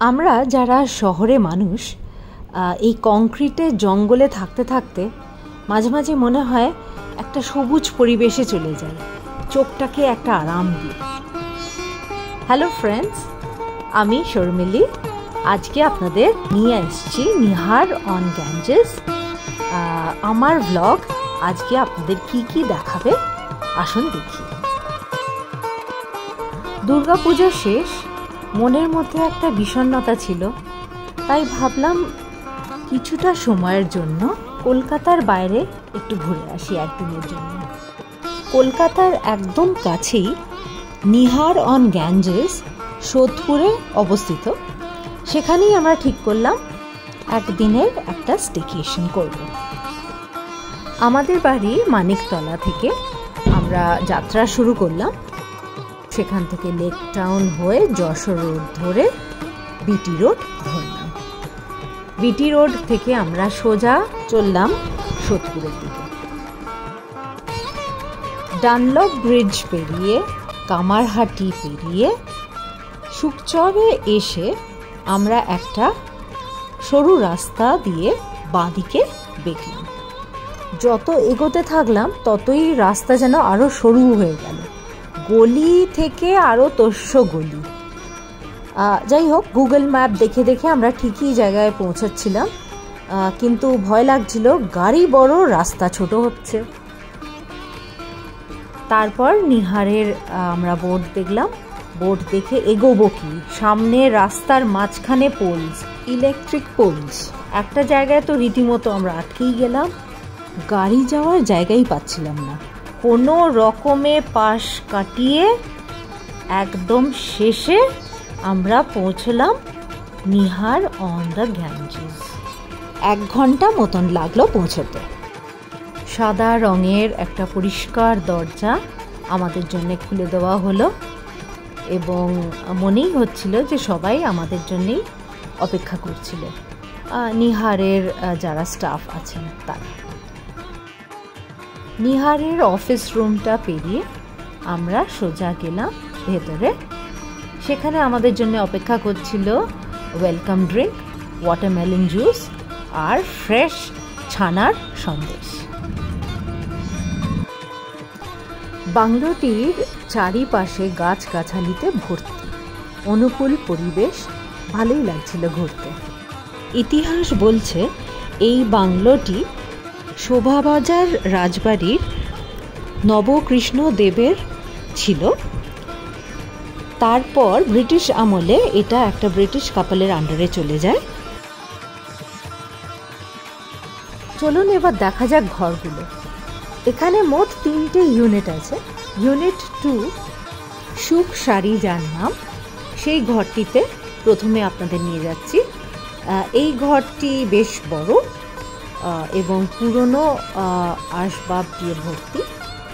আমরা যারা শহরে মানুষ এই কংক্রিটের জঙ্গলে থাকতে থাকতে মাঝে মাঝে মনে হয় একটা সবুজ পরিবেশে চলে যায়, চোখটাকে একটা আরাম দিই। হ্যালো ফ্রেন্ডস, আমি শর্মিলি। আজকে আপনাদের নিয়ে এসেছি নিহার অন গ্যাঞ্জেস। আমার ভ্লগ আজকে আপনাদের কি কি দেখাবে আসুন দেখি। দুর্গাপূজা শেষ, মনের মধ্যে একটা বিষণ্ণতা ছিল, তাই ভাবলাম কিছুটা সময়ের জন্য কলকাতার বাইরে একটু ঘুরে আসি একদিনের জন্য। কলকাতার একদম কাছেই নিহার অন গ্যাঞ্জেস সোদপুরে অবস্থিত। সেখানেই আমরা ঠিক করলাম একদিনের একটা স্টেকেশন করব। আমাদের বাড়ি মানিকতলা থেকে আমরা যাত্রা শুরু করলাম। সেখান থেকে লেক টাউন হয়ে যশোর রোড ধরে বিটি রোড ধরলাম। বিটি রোড থেকে আমরা সোজা চললাম সোদপুরের দিকে। ডানলপ ব্রিজ পেরিয়ে, কামারহাটি পেরিয়ে শুকচরে এসে আমরা একটা সরু রাস্তা দিয়ে বাঁদিকে বেঁকলাম। যত এগোতে থাকলাম ততই রাস্তা যেন আরও সরু হয়ে গেল, গলি থেকে আরও তস্য গলি। যাই হোক, গুগল ম্যাপ দেখে দেখে আমরা ঠিকই জায়গায় পৌঁছাচ্ছিলাম, কিন্তু ভয় লাগছিল, গাড়ি বড়, রাস্তা ছোট হচ্ছে। তারপর নিহারের আমরা বোর্ড দেখলাম। বোর্ড দেখে এগোবো কি, সামনে রাস্তার মাঝখানে পোলস, ইলেকট্রিক পোলস। একটা জায়গায় তো রীতিমতো আমরা আটকেই গেলাম, গাড়ি যাওয়ার জায়গাই পাচ্ছিলাম না। কোনো রকমে পাশ কাটিয়ে একদম শেষে আমরা পৌঁছলাম নিহার অন দ্য গ্যাঞ্জেস। 1 ঘন্টা মতন লাগলো পৌঁছতে। সাদা রঙের একটা পরিষ্কার দরজা আমাদের জন্য খুলে দেওয়া হলো এবং মনেই হচ্ছিল যে সবাই আমাদের জন্যেই অপেক্ষা করছিল, নিহারের যারা স্টাফ আছেন তারা। নিহারের অফিস রুমটা পেরিয়ে আমরা সোজা গেলাম ভেতরে। সেখানে আমাদের জন্য অপেক্ষা করছিল ওয়েলকাম ড্রিঙ্ক, ওয়াটারমেলন জুস আর ফ্রেশ ছানার সন্দেশ। বাংলোটির চারিপাশে গাছগাছালিতে ভর্তি, অনুকূল পরিবেশ, ভালোই লাগছিল ঘুরতে। ইতিহাস বলছে এই বাংলোটি শোভাবাজার রাজবাড়ির নবকৃষ্ণ দেবের ছিল। তারপর ব্রিটিশ আমলে এটা একটা ব্রিটিশ কাপলের আন্ডারে চলে যায়। চলুন এবার দেখা যাক ঘরগুলো। এখানে মোট 3টে ইউনিট আছে। ইউনিট 2 সুখ শাড়ি যার নাম, সেই ঘরটিতে প্রথমে আপনাদের নিয়ে যাচ্ছি। এই ঘরটি বেশ বড় এবং পুরনো আসবাব দিয়ে ভর্তি।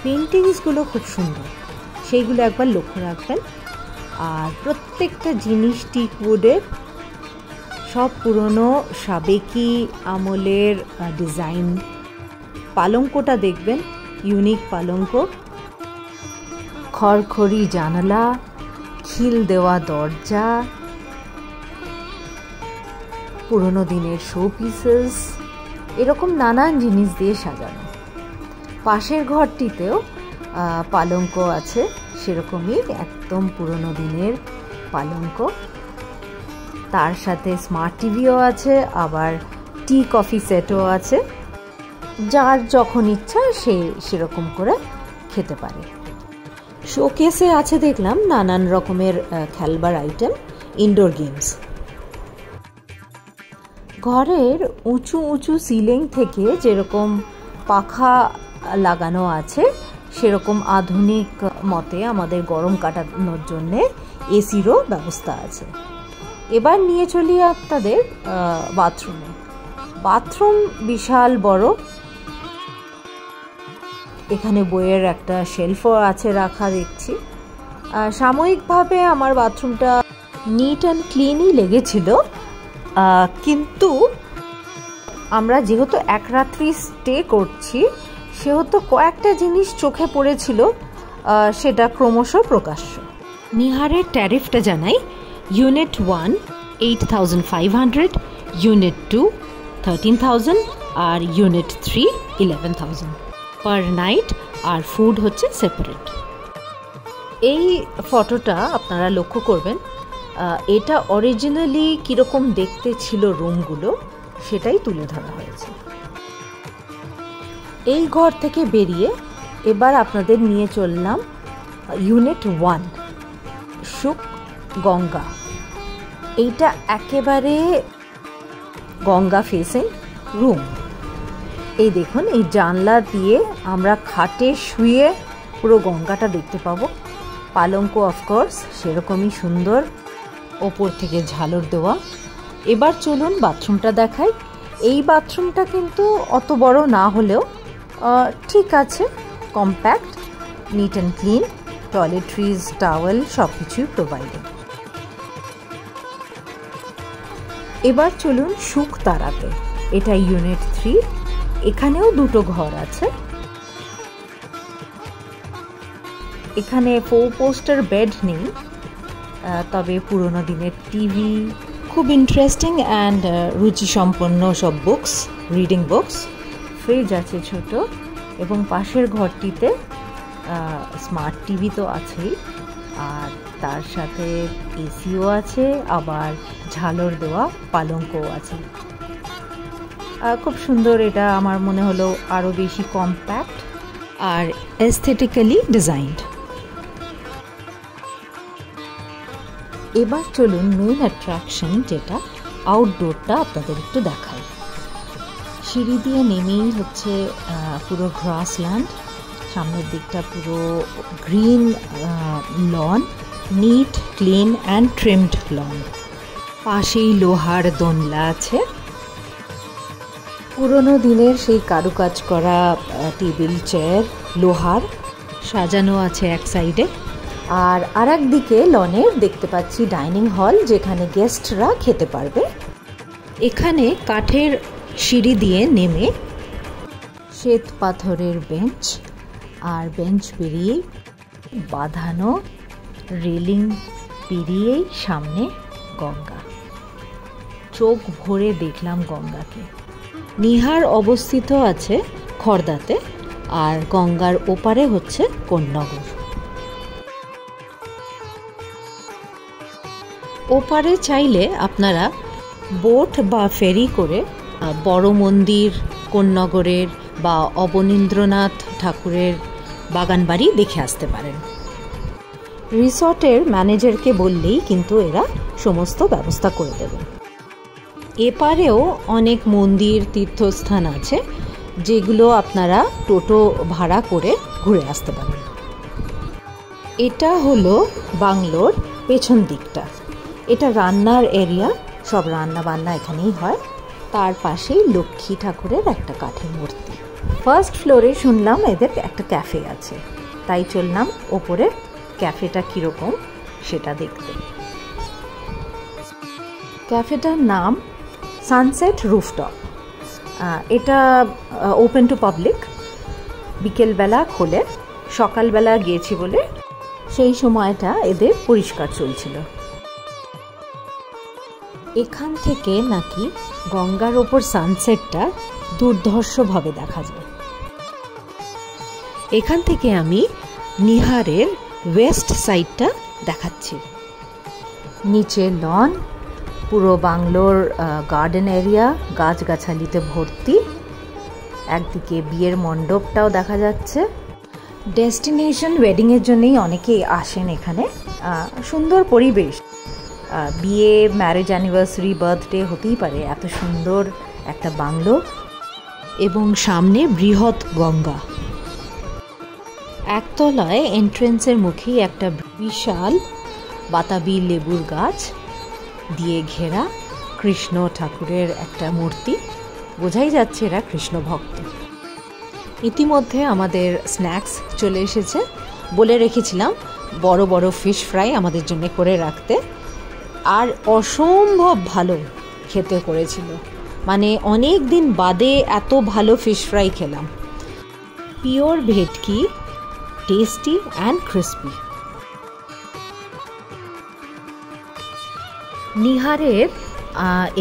পেন্টিংসগুলো খুব সুন্দর, সেইগুলো একবার লক্ষ্য রাখবেন। আর প্রত্যেকটা জিনিস টিক উডের, সব পুরনো সাবেকি আমলের ডিজাইন। পালঙ্কটা দেখবেন, ইউনিক পালঙ্ক, খড়খড়ি জানালা, খিল দেওয়া দরজা, পুরনো দিনের শো পিসেস, এরকম নানান জিনিস দিয়ে সাজানো। পাশের ঘরটিতেও পালঙ্ক আছে, সেরকমই একদম পুরনো দিনের পালঙ্ক। তার সাথে স্মার্ট টিভিও আছে, আবার টি কফি সেটও আছে। যার যখন ইচ্ছা সে সেরকম করে খেতে পারে। শোকেসে আছে দেখলাম নানান রকমের খেলবার আইটেম, ইনডোর গেমস। ঘরের উঁচু উঁচু সিলিং থেকে যেরকম পাখা লাগানো আছে, সেরকম আধুনিক মতে আমাদের গরম কাটানোর জন্যে এসিরও ব্যবস্থা আছে। এবার নিয়ে চলি আপনাদের বাথরুমে। বাথরুম বিশাল বড়। এখানে বইয়ের একটা শেলফও আছে রাখা দেখছি। সাময়িকভাবে আমার বাথরুমটা নিট অ্যান্ড ক্লিনই লেগেছিল, কিন্তু আমরা যেহেতু এক রাত্রি স্টে করছি সেহেতু কয়েকটা জিনিস চোখে পড়েছিল, সেটা ক্রমশ প্রকাশ্য। নিহারের ট্যারিফটা জানাই। ইউনিট 1 8,500, ইউনিট 2 13,000 আর ইউনিট 3 11,000 পার নাইট। আর ফুড হচ্ছে সেপারেট। এই ফটোটা আপনারা লক্ষ্য করবেন, এটা অরিজিনালি কীরকম দেখতে ছিল রুমগুলো সেটাই তুলে ধরা হয়েছে। এই ঘর থেকে বেরিয়ে এবার আপনাদের নিয়ে চললাম ইউনিট 1 শুক গঙ্গা। এইটা একেবারে গঙ্গা ফেসিং রুম। এই দেখুন, এই জানলা দিয়ে আমরা খাটে শুয়ে পুরো গঙ্গাটা দেখতে পাবো। পালঙ্ক অফকোর্স সেরকমই সুন্দর, ওপর থেকে ঝালর দেওয়া। এবার চলুন বাথরুমটা দেখাই। এই বাথরুমটা কিন্তু অত বড় না হলেও ঠিক আছে, compact, neat and clean, toiletries, towel সব কিছুই প্রোভাইডেড। এবার চলুন সুখ তারাতে। এটা ইউনিট 3। এখানেও দুটো ঘর আছে। এখানে 4 পোস্টার বেড নেই, তবে পুরোনো দিনের টিভি, খুব ইন্টারেস্টিং অ্যান্ড রুচিসম্পন্ন সব বুকস, রিডিং বুকস, ফ্রিজ আছে ছোট, এবং পাশের ঘরটিতে স্মার্ট টিভি তো আছেই, আর তার সাথে এসিও আছে, আবার ঝালর দেওয়া পালঙ্কও আছে। খুব সুন্দর। এটা আমার মনে হলো আরও বেশি কম্প্যাক্ট আর এস্থেটিক্যালি ডিজাইনড। এবার চলুন মেইন অ্যাট্রাকশন যেটা আউটডোরটা আপনাদের একটু দেখাই। সিঁড়ি দিয়ে নেমেই হচ্ছে পুরো গ্রাসল্যান্ড, সামনের দিকটা পুরো green lawn, neat clean and trimmed lawn. পাশেই লোহার দোনলা আছে, পুরনো দিনের সেই কারুকাজ করা টেবিল চেয়ার লোহার সাজানো আছে এক সাইডে, আর আরেক দিকে লনের দেখতে পাচ্ছি ডাইনিং হল, যেখানে গেস্টরা খেতে পারবে। এখানে কাঠের সিঁড়ি দিয়ে নেমে শ্বেত পাথরের বেঞ্চ, আর বেঞ্চ পেরিয়ে বাঁধানো রেলিং পেরিয়েই সামনে গঙ্গা। চোখ ভরে দেখলাম গঙ্গাকে। নিহার অবস্থিত আছে খর্দাতে, আর গঙ্গার ওপারে হচ্ছে কোন্নগর। ওপারে চাইলে আপনারা বোট বা ফেরি করে বড় মন্দির, কোন্নগরের বা অবনীন্দ্রনাথ ঠাকুরের বাগানবাড়ি দেখে আসতে পারেন। রিসর্টের ম্যানেজারকে বললেই কিন্তু এরা সমস্ত ব্যবস্থা করে দেবে। এপারেও অনেক মন্দির, তীর্থস্থান আছে, যেগুলো আপনারা টোটো ভাড়া করে ঘুরে আসতে পারেন। এটা হলো বাংলোর পেছন দিকটা। এটা রান্নার এরিয়া, সব রান্না বান্না এখানেই হয়। তার পাশেই লক্ষ্মী ঠাকুরের একটা কাঠের মূর্তি। ফার্স্ট ফ্লোরে শুনলাম এদের একটা ক্যাফে আছে, তাই চললাম ওপরে ক্যাফেটা কীরকম সেটা দেখতে। ক্যাফেটার নাম সানসেট রুফটপ। এটা ওপেন টু পাবলিক, বিকেলবেলা খোলে। সকালবেলা গিয়েছি বলে সেই সময়টা এদের পরিষ্কার চলছিল। এখান থেকে নাকি গঙ্গার ওপর সানসেটটা দুর্ধর্ষভাবে দেখা যায়। এখান থেকে আমি নিহারের ওয়েস্ট সাইডটা দেখাচ্ছি। নিচে লন, পুরো বাংলোর গার্ডেন এরিয়া, গাছগাছালিতে ভর্তি। একদিকে বিয়ের মণ্ডপটাও দেখা যাচ্ছে। ডেস্টিনেশন ওয়েডিংয়ের জন্যই অনেকেই আসেন এখানে। সুন্দর পরিবেশ, বিয়ে, ম্যারেজ অ্যানিভার্সারি, বার্থডে হতেই পারে এত সুন্দর একটা বাংলো, এবং সামনে বৃহৎ গঙ্গা। একতলায় এন্ট্রেন্সের মুখেই একটা বিশাল বাতাবি লেবুর গাছ দিয়ে ঘেরা কৃষ্ণ ঠাকুরের একটা মূর্তি। বোঝাই যাচ্ছে এরা কৃষ্ণ ভক্ত। ইতিমধ্যে আমাদের স্ন্যাক্স চলে এসেছে। বলে রেখেছিলাম বড় বড় ফিশ ফ্রাই আমাদের জন্য করে রাখতে, আর অসম্ভব ভালো খেতে করেছিল। মানে অনেক দিন বাদে এত ভালো ফিশ ফ্রাই খেলাম। পিওর ভেটকি, টেস্টি অ্যান্ড ক্রিস্পি। নিহারের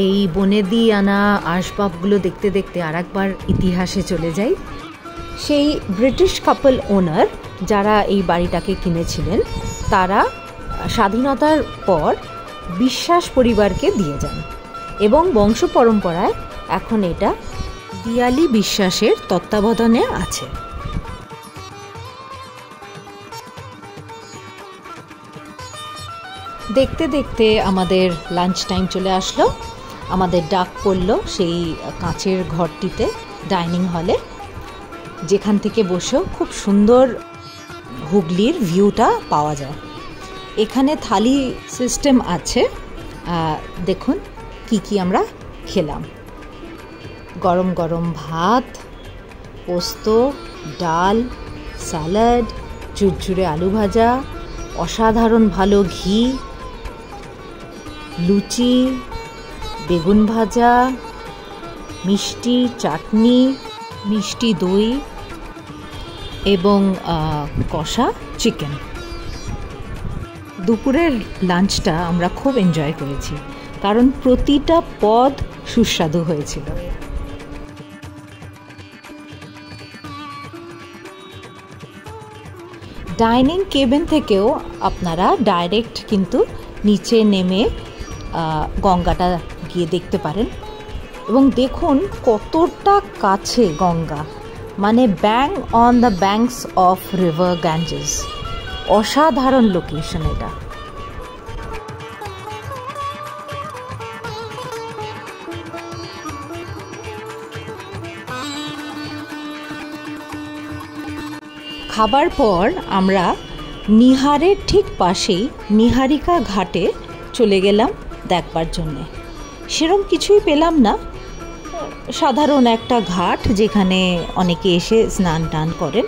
এই বনেদি আনা আসবাবগুলো দেখতে দেখতে আর একবার ইতিহাসে চলে যাই। সেই ব্রিটিশ কাপল ওনার যারা এই বাড়িটাকে কিনেছিলেন, তারা স্বাধীনতার পর বিশ্বাস পরিবারকে দিয়ে যান এবং বংশ পরম্পরায় এখন এটা দিয়ালি বিশ্বাসের তত্ত্বাবধানে আছে। দেখতে দেখতে আমাদের লাঞ্চ টাইম চলে আসলো। আমাদের ডাক পড়ল সেই কাঁচের ঘরটিতে, ডাইনিং হলে, যেখান থেকে বসেও খুব সুন্দর হুগলির ভিউটা পাওয়া যায়। এখানে থালি সিস্টেম আছে। দেখুন কি কি আমরা খেলাম। গরম গরম ভাত, পোস্ত, ডাল, স্যালাড, ঝুরঝুরে আলু ভাজা, অসাধারণ ভালো ঘি, লুচি, বেগুন ভাজা, মিষ্টি চাটনি, মিষ্টি দই এবং কষা চিকেন। দুপুরের লাঞ্চটা আমরা খুব এনজয় করেছি, কারণ প্রতিটা পদ সুস্বাদু হয়েছিল। ডাইনিং কেবিন থেকেও আপনারা ডাইরেক্ট কিন্তু নিচে নেমে গঙ্গাটা গিয়ে দেখতে পারেন। এবং দেখুন কতটা কাছে গঙ্গা, মানে bang on the banks of river Ganges. অসাধারণ লোকেশন এটা। খাবার পর আমরা নিহারের ঠিক পাশেই নিহারিকা ঘাটে চলে গেলাম দেখবার জন্যে। সেরকম কিছুই পেলাম না, সাধারণ একটা ঘাট যেখানে অনেকে এসে স্নান টান করেন।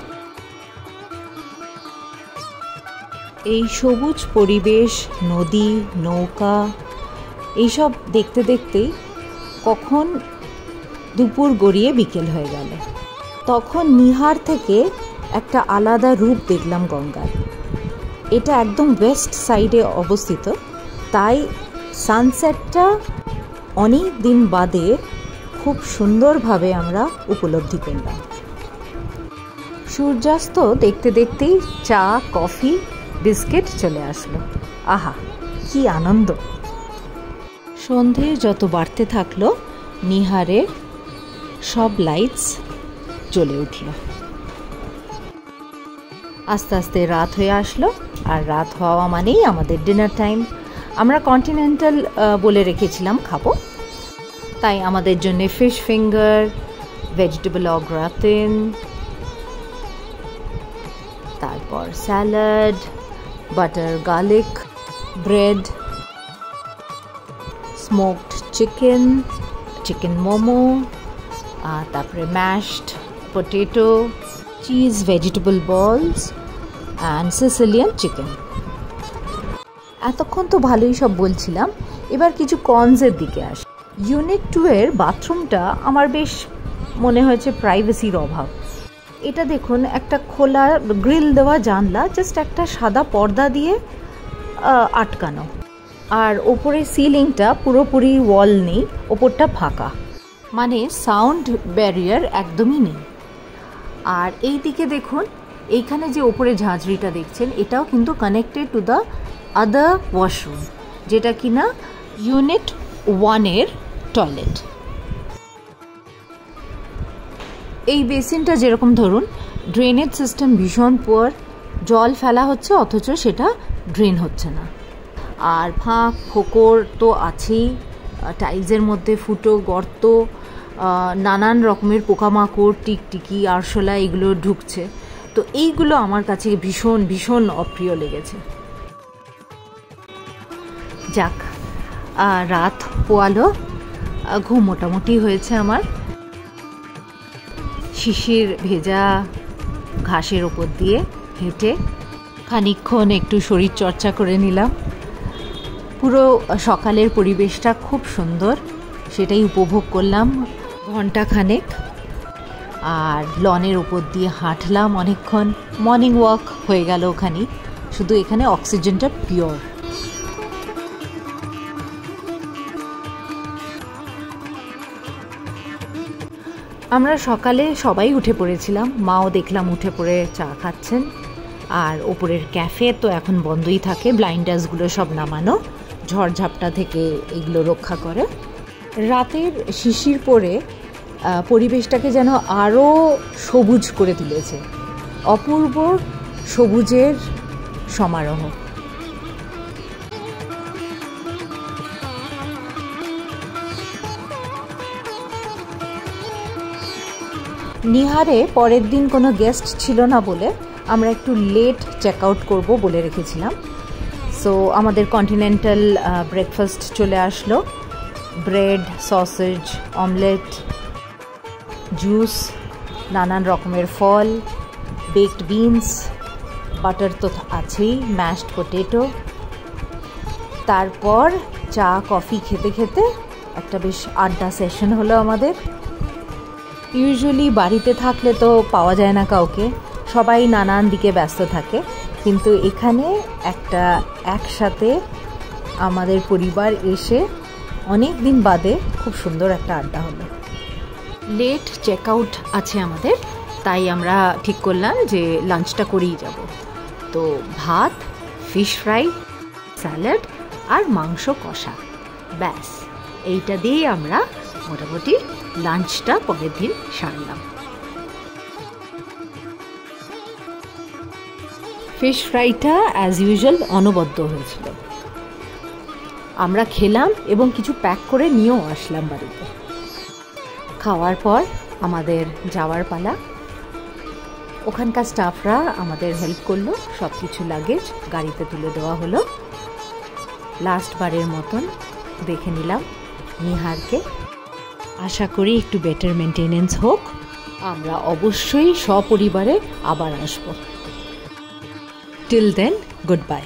এই সবুজ পরিবেশ, নদী, নৌকা, এইসব দেখতে দেখতেই কখন দুপুর গড়িয়ে বিকেল হয়ে গেল। তখন নিহার থেকে একটা আলাদা রূপ দেখলাম গঙ্গার। এটা একদম ওয়েস্ট সাইডে অবস্থিত, তাই সানসেটটা অনেক দিন বাদে খুব সুন্দরভাবে আমরা উপলব্ধি করলাম। সূর্যাস্ত দেখতে দেখতেই চা, কফি, বিস্কিট চলে আসলো। আহা, কি আনন্দ! সন্ধে যত বাড়তে থাকলো, নিহারে সব লাইটস জ্বলে উঠল। আস্তে আস্তে রাত হয়ে আসলো, আর রাত হওয়া মানেই আমাদের ডিনার টাইম। আমরা কন্টিনেন্টাল বলে রেখেছিলাম খাবো, তাই আমাদের জন্য ফিশ ফিঙ্গার, ভেজিটেবল অ গ্রাতিন, তারপর salad, butter garlic bread, smoked chicken, chicken momo, তারপরে ম্যাশড পটেটো, চিজ ভেজিটেবল বলস অ্যান্ড সিসিলিয়ান চিকেন। এতক্ষণ তো ভালোই সব বলছিলাম, এবার কিছু কনসের দিকে আসি। ইউনিট 2 এর বাথরুমটা আমার বেশ মনে হয়েছে প্রাইভেসির অভাব। এটা দেখুন, একটা খোলা গ্রিল দেওয়া জানলা, জাস্ট একটা সাদা পর্দা দিয়ে আটকানো, আর ওপরে সিলিংটা পুরোপুরি ওয়াল নেই, ওপরটা ফাঁকা, মানে সাউন্ড ব্যারিয়ার একদমই নেই। আর এই দিকে দেখুন, এইখানে যে ওপরে ঝাঁঝরিটা দেখছেন, এটাও কিন্তু connected to the other washroom, যেটা কিনা ইউনিট 1 এর টয়লেট। এই বেসিনটা যেরকম ধরুন, ড্রেনেজ সিস্টেম ভীষণ পুয়ার, জল ফেলা হচ্ছে অথচ সেটা ড্রেন হচ্ছে না। আর ফাঁক ফোকর তো আছেই, টাইলসের মধ্যে ফুটো, গর্ত, নানান রকমের পোকামাকড়, টিকটিকি, আরশোলা এগুলো ঢুকছে। তো এইগুলো আমার কাছে ভীষণ ভীষণ অপ্রিয় লেগেছে। যাক, রাত পোয়ালো, ঘুম মোটামুটি হয়েছে আমার। শিশির ভেজা ঘাসের ওপর দিয়ে হেঁটে খানিকক্ষণ একটু শরীর চর্চা করে নিলাম। পুরো সকালের পরিবেশটা খুব সুন্দর, সেটাই উপভোগ করলাম ঘন্টাখানেক। আর লনের ওপর দিয়ে হাঁটলাম অনেকক্ষণ, মর্নিং ওয়াক হয়ে গেল ওখানে। শুধু এখানে অক্সিজেনটা পিওর। আমরা সকালে সবাই উঠে পড়েছিলাম, মাও দেখলাম উঠে পড়ে চা খাচ্ছেন। আর ওপরের ক্যাফে তো এখন বন্ধই থাকে, ব্লাইন্ডার্সগুলো সব নামানো, ঝড়ঝাপটা থেকে এগুলো রক্ষা করে। রাতের শিশির পরে পরিবেশটাকে যেন আরও সবুজ করে তুলেছে, অপূর্ব সবুজের সমারোহ। নিহারে পরের দিন কোনো গেস্ট ছিল না বলে আমরা একটু লেট চেক আউট করবো বলে রেখেছিলাম। সো আমাদের কন্টিনেন্টাল ব্রেকফাস্ট চলে আসলো, ব্রেড, সসেজ, অমলেট, জুস, নানান রকমের ফল, বেকড বিনস, বাটার তো আছেই, ম্যাশড পটেটো। তারপর চা কফি খেতে খেতে একটা বেশ আড্ডা সেশন হলো আমাদের। ইউজুয়ালি বাড়িতে থাকলে তো পাওয়া যায় না কাউকে, সবাই নানান দিকে ব্যস্ত থাকে, কিন্তু এখানে একটা একসাথে আমাদের পরিবার এসে অনেক দিন বাদে খুব সুন্দর একটা আড্ডা হলো। লেট চেক আউট আছে আমাদের, তাই আমরা ঠিক করলাম যে লাঞ্চটা করেই যাব। তো ভাত, ফিশ ফ্রাই, স্যালাড আর মাংস কষা, ব্যাস এইটা দিয়েই আমরা মোটামুটি লাঞ্চটা পরের দিন সারলাম। ফিশ ফ্রাইটা অ্যাজ ইউজুয়াল অনবদ্য হয়েছিল। আমরা খেলাম এবং কিছু প্যাক করে নিয়েও আসলাম বাড়িতে। খাওয়ার পর আমাদের যাওয়ার পালা। ওখানকার স্টাফরা আমাদের হেল্প করলো, সব কিছু লাগেজ গাড়িতে তুলে দেওয়া হলো। লাস্ট বারের মতন দেখে নিলাম নিহারকে। আশা করি একটু বেটার মেনটেনেন্স হোক, আমরা অবশ্যই সপরিবারে আবার আসব। Till then, good bye.